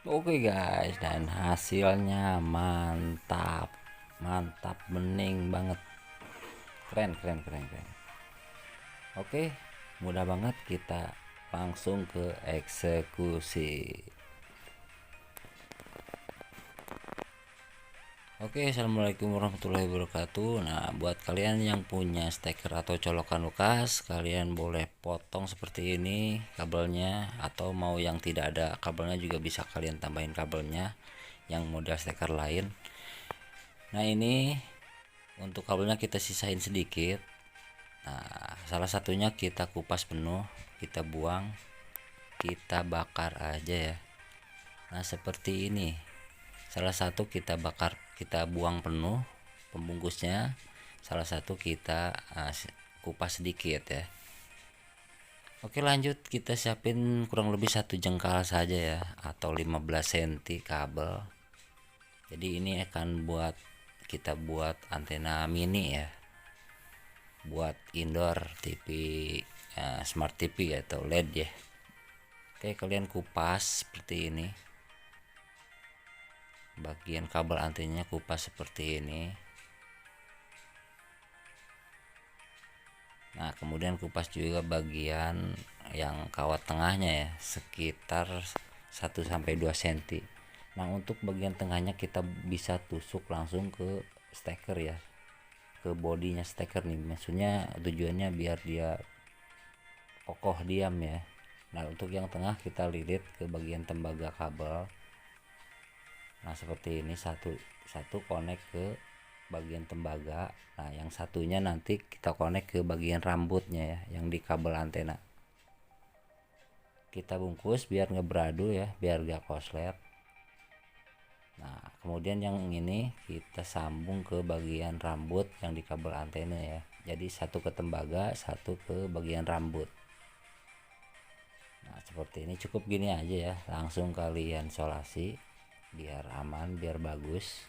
Oke guys, dan hasilnya mantap. Mantap, bening banget. Keren, keren, keren, keren. Oke, mudah banget, kita langsung ke eksekusi. Oke, assalamualaikum warahmatullahi wabarakatuh. Nah, buat kalian yang punya steker atau colokan bekas, kalian boleh potong seperti ini kabelnya, atau mau yang tidak ada kabelnya juga bisa kalian tambahin kabelnya yang model steker lain. Nah, ini untuk kabelnya kita sisain sedikit. Nah, salah satunya kita kupas penuh, kita buang, kita bakar aja ya. Nah, seperti ini. Salah satu kita bakar, kita buang penuh pembungkusnya. Salah satu kita kupas sedikit ya. Oke, lanjut, kita siapin kurang lebih 1 jengkal saja ya, atau 15 cm kabel. Jadi ini akan kita buat antena mini ya, buat indoor TV, smart TV atau LED ya. Oke, kalian kupas seperti ini, bagian kabel antenanya kupas seperti ini. Nah, kemudian kupas juga bagian yang kawat tengahnya ya, sekitar 1-2 cm. Nah, untuk bagian tengahnya kita bisa tusuk langsung ke steker ya, ke bodinya steker nih. Maksudnya tujuannya biar dia kokoh diam ya. Nah, untuk yang tengah kita lilit ke bagian tembaga kabel. Nah, seperti ini, satu connect ke bagian tembaga. Nah, yang satunya nanti kita connect ke bagian rambutnya ya, yang di kabel antena. Kita bungkus biar ngebradu ya, biar gak koslet. Nah, kemudian yang ini kita sambung ke bagian rambut yang di kabel antena ya. Jadi satu ke tembaga, satu ke bagian rambut. Nah, seperti ini, cukup gini aja ya. Langsung kalian solasi biar aman, biar bagus.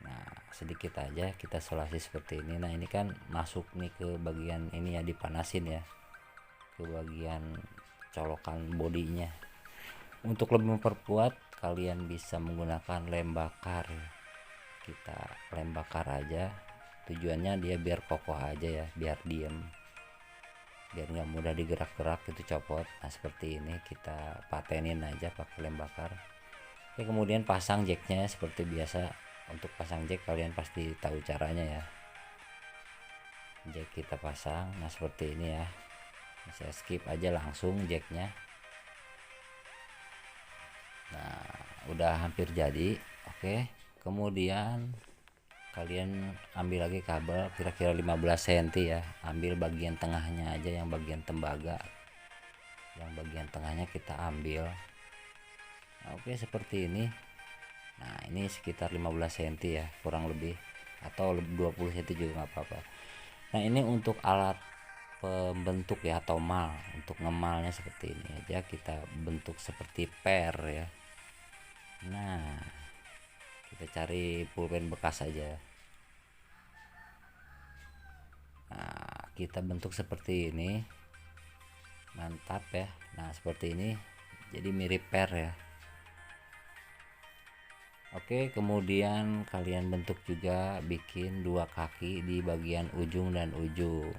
Nah, sedikit aja kita solasi seperti ini. Nah, ini kan masuk nih ke bagian ini ya, dipanasin ya, ke bagian colokan bodinya. Untuk lebih memperkuat, kalian bisa menggunakan lem bakar. Kita lem bakar aja, tujuannya dia biar kokoh aja ya, biar diem, biar nggak mudah digerak-gerak gitu copot. Nah, seperti ini kita patenin aja pakai lem bakar. Oke, kemudian pasang jacknya seperti biasa. Untuk pasang jack kalian pasti tahu caranya ya. Jack kita pasang, nah seperti ini ya. Saya skip aja langsung jacknya. Nah, udah hampir jadi. Oke, kemudian kalian ambil lagi kabel kira-kira 15 cm ya. Ambil bagian tengahnya aja, yang bagian tembaga. Yang bagian tengahnya kita ambil. Nah, oke, seperti ini. Nah, ini sekitar 15 cm ya, kurang lebih, atau 20 cm juga nggak apa-apa. Nah, ini untuk alat pembentuk ya, atau mal. Untuk ngemalnya seperti ini aja, kita bentuk seperti per ya. Nah, kita cari pulpen bekas aja. Nah, kita bentuk seperti ini. Mantap ya. Nah, seperti ini, jadi mirip per ya. Oke, kemudian kalian bentuk juga, bikin 2 kaki di bagian ujung dan ujung.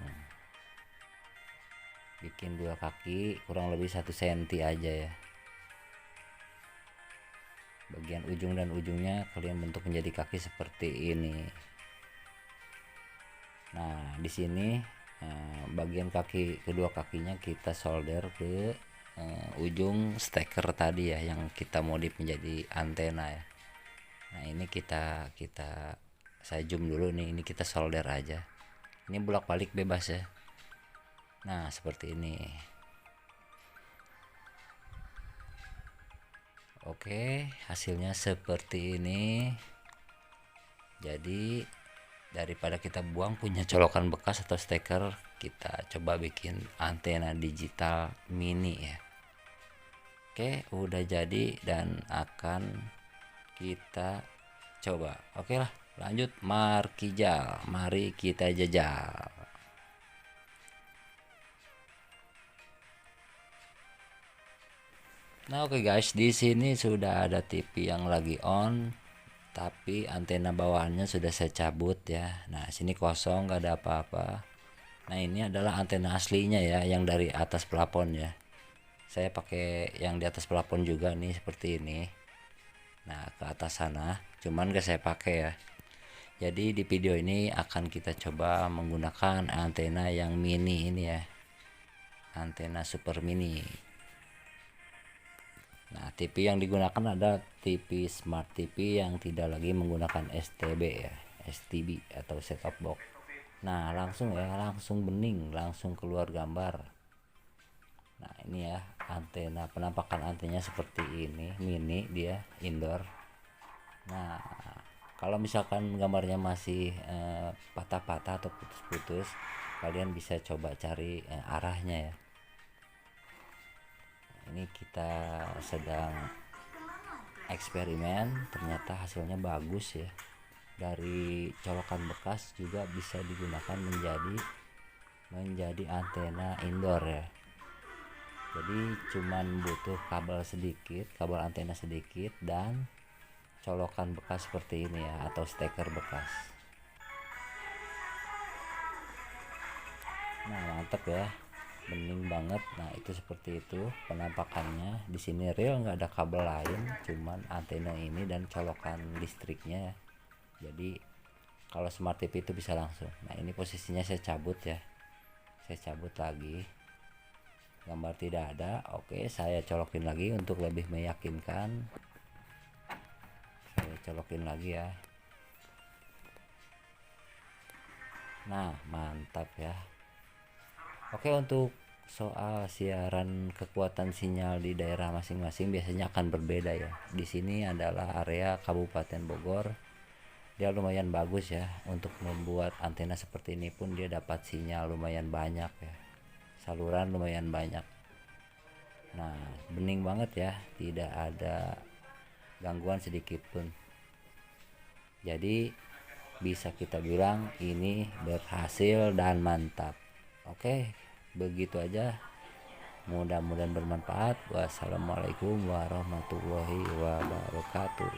Bikin 2 kaki kurang lebih 1 cm aja ya. Bagian ujung dan ujungnya kalian bentuk menjadi kaki seperti ini. Nah, di sini bagian kedua kakinya kita solder ke ujung steker tadi ya, yang kita modif menjadi antena ya. Nah, ini saya zoom dulu nih, ini kita solder aja. Ini bolak-balik bebas ya. Nah, seperti ini. Oke, hasilnya seperti ini. Jadi daripada kita buang punya colokan bekas atau steker, kita coba bikin antena digital mini ya. Oke, udah jadi dan akan kita coba. Oke lah, lanjut, mari kita jajal. Nah, oke guys, di sini sudah ada TV yang lagi on, tapi antena bawahannya sudah saya cabut ya. Nah, sini kosong, gak ada apa-apa. Nah, ini adalah antena aslinya ya, yang dari atas plafon ya. Saya pakai yang di atas plafon juga nih, seperti ini. Nah, ke atas sana, cuman gak saya pakai ya. Jadi di video ini akan kita coba menggunakan antena yang mini ini ya, antena super mini. Nah, TV yang digunakan adalah TV Smart TV yang tidak lagi menggunakan STB ya, STB atau set top box. Nah, langsung ya, langsung bening, langsung keluar gambar. Nah, ini ya antena, penampakan antenanya seperti ini, mini dia, indoor. Nah, kalau misalkan gambarnya masih patah-patah atau putus-putus, kalian bisa coba cari arahnya ya. Ini kita sedang eksperimen, ternyata hasilnya bagus ya. Dari colokan bekas juga bisa digunakan menjadi antena indoor ya. Jadi cuman butuh kabel sedikit, kabel antena sedikit, dan colokan bekas seperti ini ya, atau steker bekas. Nah, mantap ya, bening banget. Nah, itu seperti itu penampakannya. Di sini real, nggak ada kabel lain, cuman antena ini dan colokan listriknya ya. Jadi kalau smart TV itu bisa langsung. Nah, ini posisinya saya cabut ya, saya cabut lagi, gambar tidak ada. Oke, saya colokin lagi untuk lebih meyakinkan. Saya colokin lagi ya. Nah, mantap ya. Oke, untuk soal siaran kekuatan sinyal di daerah masing-masing biasanya akan berbeda ya. Di sini adalah area Kabupaten Bogor. Dia lumayan bagus ya, untuk membuat antena seperti ini pun dia dapat sinyal lumayan banyak ya. Saluran lumayan banyak. Nah, bening banget ya, tidak ada gangguan sedikit pun. Jadi bisa kita bilang ini berhasil dan mantap. Oke, begitu aja. Mudah-mudahan bermanfaat. Wassalamualaikum warahmatullahi wabarakatuh.